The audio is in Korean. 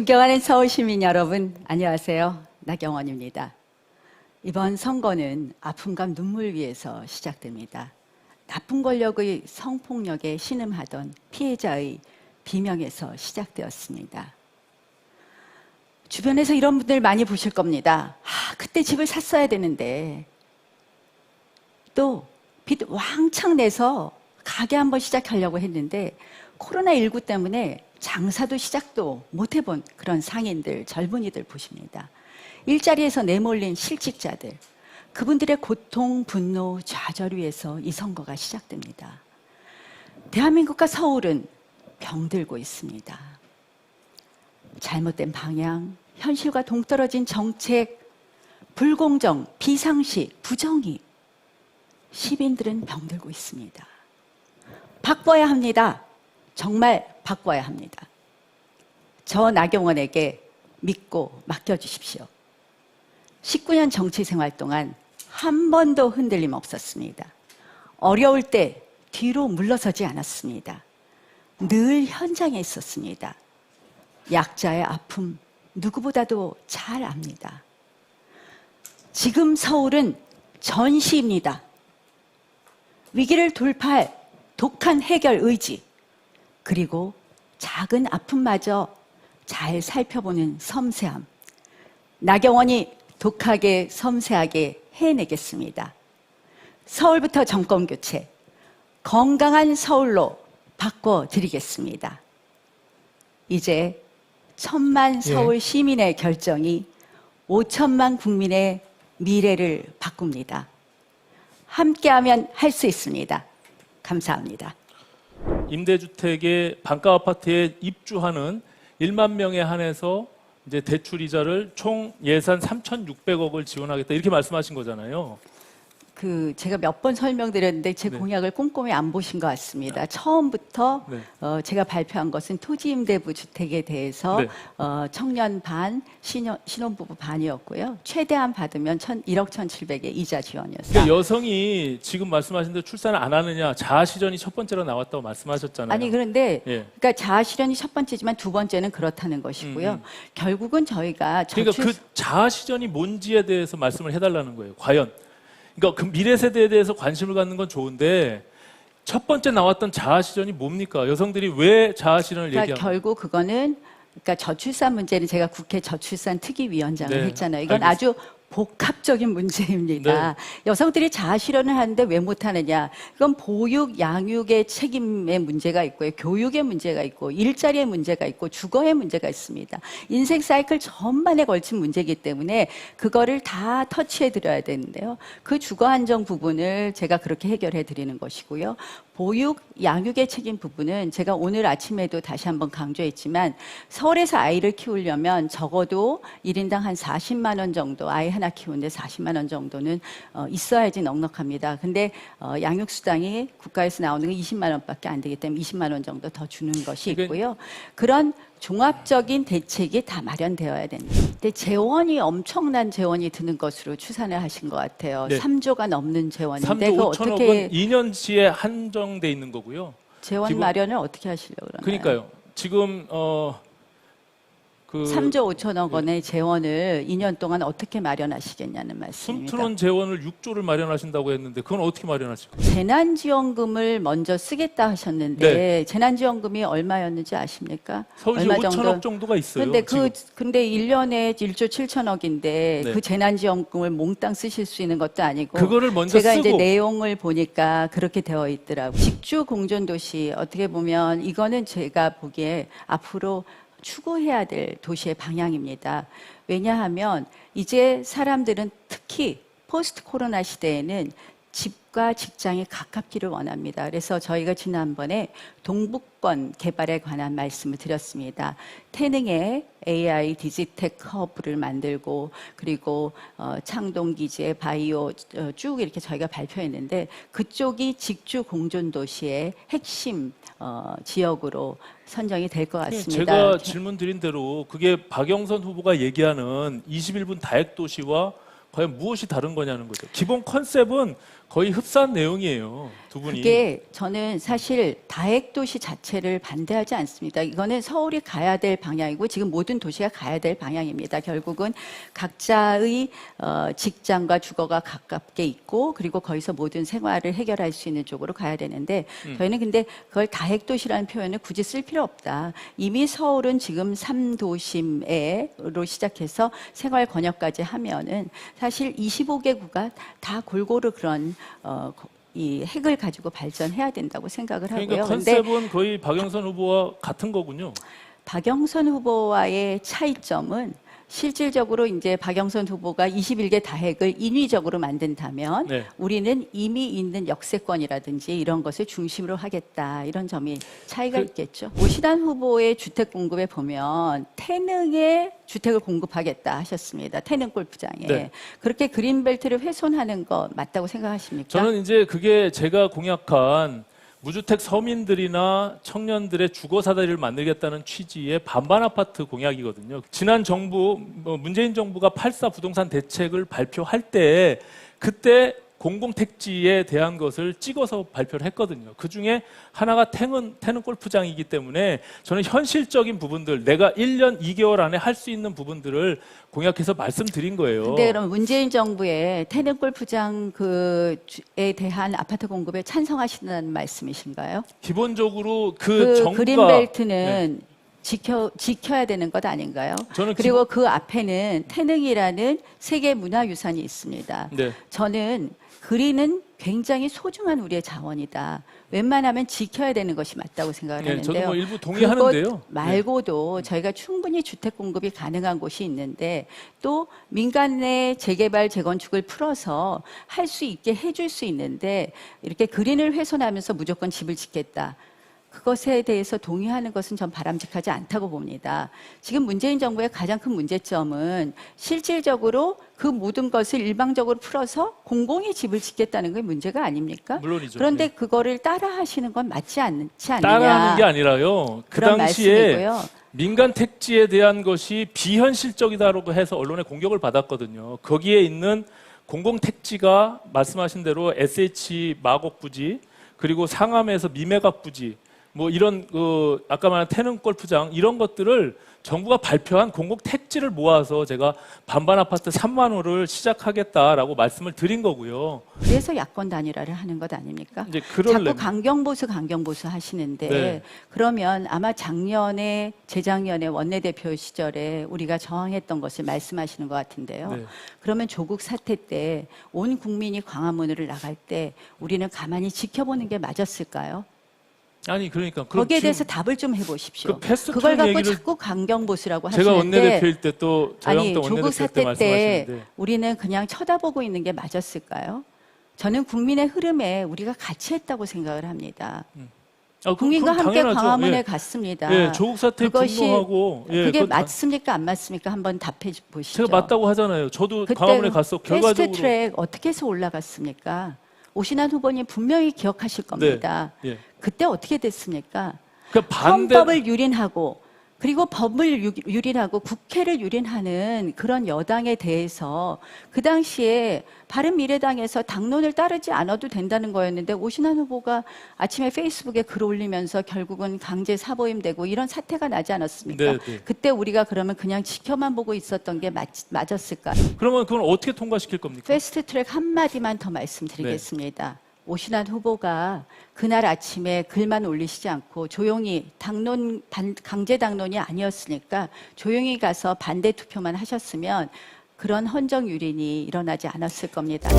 존경하는 서울 시민 여러분, 안녕하세요. 나경원입니다. 이번 선거는 아픔과 눈물 위에서 시작됩니다. 나쁜 권력의 성폭력에 신음하던 피해자의 비명에서 시작되었습니다. 주변에서 이런 분들 많이 보실 겁니다. 그때 집을 샀어야 되는데, 또 빚 왕창 내서 가게 한번 시작하려고 했는데 코로나19 때문에 장사도 시작도 못 해본 그런 상인들, 젊은이들 보십니다. 일자리에서 내몰린 실직자들, 그분들의 고통, 분노, 좌절 위에서 이 선거가 시작됩니다. 대한민국과 서울은 병들고 있습니다. 잘못된 방향, 현실과 동떨어진 정책, 불공정, 비상식, 부정의, 시민들은 병들고 있습니다. 바꿔야 합니다. 정말 바꿔야 합니다. 저 나경원에게 믿고 맡겨주십시오. 19년 정치생활 동안 한 번도 흔들림 없었습니다. 어려울 때 뒤로 물러서지 않았습니다. 늘 현장에 있었습니다. 약자의 아픔 누구보다도 잘 압니다. 지금 서울은 전시입니다. 위기를 돌파할 독한 해결 의지, 그리고 작은 아픔마저 잘 살펴보는 섬세함. 나경원이 독하게 섬세하게 해내겠습니다. 서울부터 정권 교체, 건강한 서울로 바꿔드리겠습니다. 이제 1,000만 서울 시민의 결정이 5천만 국민의 미래를 바꿉니다. 함께하면 할 수 있습니다. 감사합니다. 임대주택의 반가 아파트에 입주하는 1만 명에 한해서 이제 대출 이자를 총 예산 3,600억을 지원하겠다 이렇게 말씀하신 거잖아요. 제가 몇 번 설명드렸는데 제 공약을 꼼꼼히 안 보신 것 같습니다. 처음부터 제가 발표한 것은 토지임대부 주택에 대해서 청년 반, 신혼부부 반이었고요. 최대한 받으면 1억 1,700의 이자 지원이었어요. 그러니까 여성이 지금 말씀하신 대로 출산을 안 하느냐, 자아실현이 첫 번째로 나왔다고 말씀하셨잖아요. 아니 그런데 그러니까 자아실현이 첫 번째지만 두 번째는 그렇다는 것이고요. 결국은 저희가 그러니까 그 자아실현이 뭔지에 대해서 말씀을 해달라는 거예요. 과연. 그러니까 그 미래 세대에 대해서 관심을 갖는 건 좋은데 첫 번째 나왔던 자아실현이 뭡니까? 여성들이 왜 자아실현을 얘기하는 거예요? 결국 그거는 저출산 문제는 제가 국회 저출산 특위위원장을 했잖아요. 이건 알겠습니다. 아주 복합적인 문제입니다. 여성들이 자아실현을 하는데 왜 못하느냐. 이건 보육, 양육의 책임의 문제가 있고요. 교육의 문제가 있고 일자리의 문제가 있고 주거의 문제가 있습니다. 인생 사이클 전반에 걸친 문제이기 때문에 그거를 다 터치해 드려야 되는데요. 그 주거 안정 부분을 제가 그렇게 해결해 드리는 것이고요. 보육, 양육의 책임 부분은 제가 오늘 아침에도 다시 한번 강조했지만 서울에서 아이를 키우려면 적어도 1인당 한 40만 원 정도 아이 하나 키우는데 40만 원 정도는 있어야지 넉넉합니다. 근데 양육수당이 국가에서 나오는 게 20만 원밖에 안 되기 때문에 20만 원 정도 더 주는 것이 있고요. 그런 종합적인 대책이 다 마련되어야 됩니다. 근데 재원이 엄청난 재원이 드는 것으로 추산을 하신 것 같아요. 3조가 넘는 재원인데 3조 그거 5천억은 2년치에 한정돼 있는 거고요. 재원 마련을 어떻게 하시려고 그러나요? 그러니까요. 지금 3조 5천억 원의 재원을 2년 동안 어떻게 마련하시겠냐는 말씀입니다. 숨트론 재원을 6조를 마련하신다고 했는데 그건 어떻게 마련하실 거예요? 재난지원금을 먼저 쓰겠다 하셨는데 재난지원금이 얼마였는지 아십니까? 서울시 얼마 5천억 정도가 있어요. 근데 1년에 1조 7천억인데 그 재난지원금을 몽땅 쓰실 수 있는 것도 아니고 그거를 먼저 제가 쓰고 이제 내용을 보니까 그렇게 되어 있더라고요. 직주 공존도시 어떻게 보면 이거는 제가 보기에 앞으로 추구해야 될 도시의 방향입니다. 왜냐하면 이제 사람들은 특히 포스트 코로나 시대에는 집과 직장이 가깝기를 원합니다. 그래서 저희가 지난번에 동북권 개발에 관한 말씀을 드렸습니다. 태능에 AI 디지텍 허브를 만들고 그리고 창동기지에 바이오 쭉 이렇게 저희가 발표했는데 그쪽이 직주 공존도시의 핵심 지역으로 선정이 될 것 같습니다. 제가 질문 드린 대로 그게 박영선 후보가 얘기하는 21분 다핵도시와 과연 무엇이 다른 거냐는 거죠. 기본 컨셉은 거의 흡사한 내용이에요. 두 분이. 그게 저는 사실 다핵도시 자체를 반대하지 않습니다. 이거는 서울이 가야 될 방향이고 지금 모든 도시가 가야 될 방향입니다. 결국은 각자의 직장과 주거가 가깝게 있고 그리고 거기서 모든 생활을 해결할 수 있는 쪽으로 가야 되는데 저희는 근데 그걸 다핵도시라는 표현을 굳이 쓸 필요 없다. 이미 서울은 지금 3도심으로 시작해서 생활 권역까지 하면은 사실 25개구가 다 골고루 그런 이 핵을 가지고 발전해야 된다고 생각을 하고요. 그러니까 컨셉은 거의 박영선 후보와 같은 거군요. 박영선 후보와의 차이점은 실질적으로 이제 박영선 후보가 21개 다핵을 인위적으로 만든다면 네. 우리는 이미 있는 역세권이라든지 이런 것을 중심으로 하겠다. 이런 점이 차이가 있겠죠. 오신환 후보의 주택 공급에 보면 태능에 주택을 공급하겠다 하셨습니다. 태능 골프장에. 네. 그렇게 그린벨트를 훼손하는 거 맞다고 생각하십니까? 저는 이제 그게 제가 공약한 무주택 서민들이나 청년들의 주거 사다리를 만들겠다는 취지의 반반 아파트 공약이거든요. 지난 정부, 문재인 정부가 8.4 부동산 대책을 발표할 때 그때 공공택지에 대한 것을 찍어서 발표를 했거든요. 그 중에 하나가 태능 골프장이기 때문에 저는 현실적인 부분들, 내가 1년 2개월 안에 할 수 있는 부분들을 공약해서 말씀드린 거예요. 근데 그럼 문재인 정부의 태능 골프장에 대한 아파트 공급에 찬성하신다는 말씀이신가요? 기본적으로 그 정부가 그린벨트는 지켜야 되는 것 아닌가요? 저는 그리고 그 앞에는 태능이라는 세계 문화유산이 있습니다. 네. 저는 그린은 굉장히 소중한 우리의 자원이다. 웬만하면 지켜야 되는 것이 맞다고 생각을 네, 하는데요. 저도 뭐 일부 동의하는데요. 그것 말고도 저희가 충분히 주택 공급이 가능한 곳이 있는데 또 민간의 재개발 재건축을 풀어서 할 수 있게 해줄 수 있는데 이렇게 그린을 훼손하면서 무조건 집을 짓겠다. 그것에 대해서 동의하는 것은 전 바람직하지 않다고 봅니다. 지금 문재인 정부의 가장 큰 문제점은 실질적으로 그 모든 것을 일방적으로 풀어서 공공이 집을 짓겠다는 게 문제가 아닙니까? 물론이죠. 그런데 네. 그거를 따라하시는 건 맞지 않지 않느냐. 따라하는 게 아니라요. 그 그런 당시에 말씀이고요. 민간 택지에 대한 것이 비현실적이다라고 해서 언론의 공격을 받았거든요. 거기에 있는 공공 택지가 말씀하신 대로 SH 마곡 부지 그리고 상암에서 미매각 부지 뭐 이런 아까 말한 태능 골프장 이런 것들을 정부가 발표한 공공 택지를 모아서 제가 반반 아파트 3만 호를 시작하겠다라고 말씀을 드린 거고요. 그래서 야권 단일화를 하는 것 아닙니까? 이제 자꾸 그럴래. 강경보수 하시는데 네. 그러면 아마 작년에 재작년에 원내대표 시절에 우리가 저항했던 것을 말씀하시는 것 같은데요. 네. 그러면 조국 사태 때 온 국민이 광화문으로 나갈 때 우리는 가만히 지켜보는 게 맞았을까요? 아니 그러니까 그럼 거기에 지금 대해서 답을 좀 해보십시오. 그 패스트 그걸 트랙 갖고 얘기를 자꾸 강경보수라고 제가 하시는데 원내대표일 때 또 아니 저형도 조국 원내대표 때 사태 때 말씀하시는데 우리는 그냥 쳐다보고 있는 게 맞았을까요? 저는 국민의 흐름에 우리가 같이 했다고 생각을 합니다. 국민과 그건 함께 당연하죠. 광화문에 예. 갔습니다. 예, 조국 사태 그것이 분노하고 예, 그게 그건 맞습니까 안 맞습니까? 한번 답해 보시죠. 제가 맞다고 하잖아요. 저도 그때 광화문에 갔어. 결과적으로 패스트트랙 어떻게 해서 올라갔습니까? 오신환 후보님 분명히 기억하실 겁니다. 예. 그때 어떻게 됐습니까? 그 반대 헌법을 유린하고 그리고 법을 유린하고 국회를 유린하는 그런 여당에 대해서 그 당시에 바른미래당에서 당론을 따르지 않아도 된다는 거였는데 오신환 후보가 아침에 페이스북에 글 올리면서 결국은 강제 사보임되고 이런 사태가 나지 않았습니까? 네, 네. 그때 우리가 그러면 그냥 지켜만 보고 있었던 게 맞았을까? 그러면 그건 어떻게 통과시킬 겁니까? 패스트트랙 한마디만 더 말씀드리겠습니다. 오신환 후보가 그날 아침에 글만 올리시지 않고 조용히 강제 당론이 아니었으니까 조용히 가서 반대 투표만 하셨으면 그런 헌정 유린이 일어나지 않았을 겁니다.